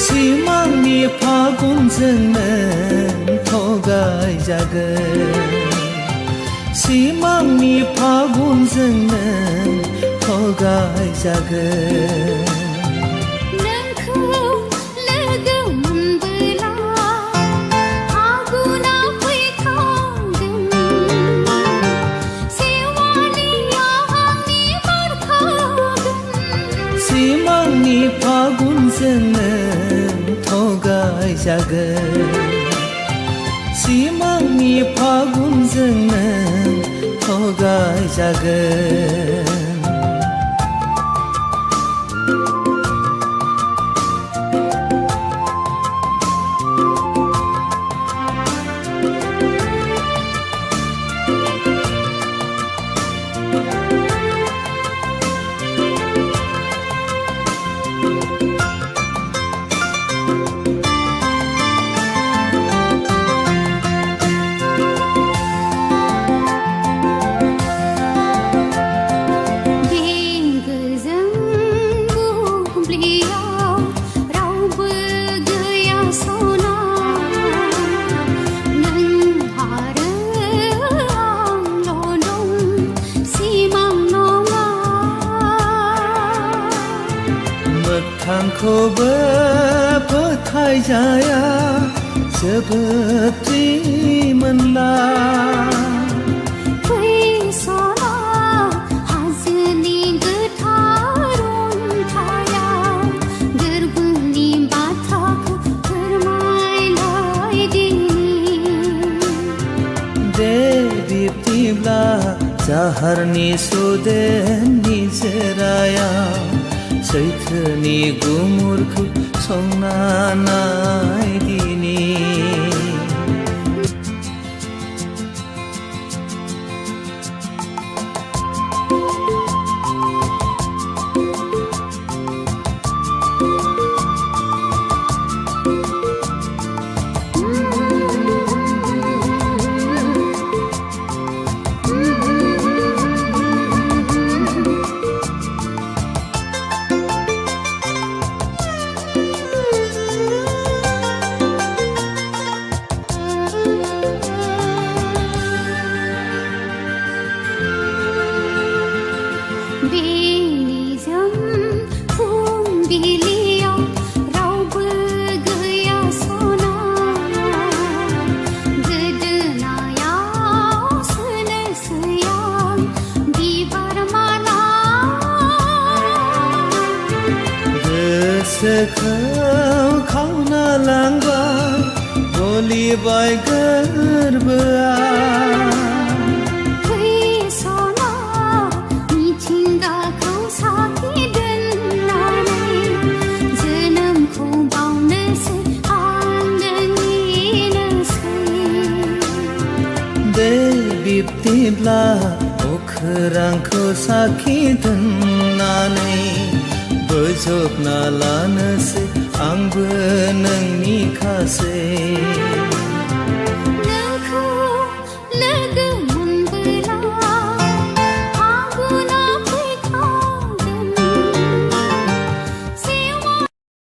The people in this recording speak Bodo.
सिमांनि फागुनजोंनो थगाय जागोन सिमांनि फागुनजोंनो थगाय जागोन सिमांनि फागुनजोंनो थगाय जागोन सिमांनि फागुनजोंनो थगाय जागोन मोगथांखौबो फोथायजाया जोबोद रिमोनला फैसला हाजोनि गोथार अन्थायाव गोरबोनि बाथ्राखौ फोरमायलायदिनि दे बिब्दिब्ला जाहारनि सुदेमनि जेरायाव सैथोनि गुमुरखौ संना नायदिनि बेनिजों फुंबिलियाव रावबो गैया सना गोदोनायाव सोनोसै आं बिबार माला गोसोखौ खावना लांबाय गलिबाय गोरबोआ बिब्दिब्ला अखोरांखौ साखि दोननानै बोजबना लानोसै आंबो नोंनि खासै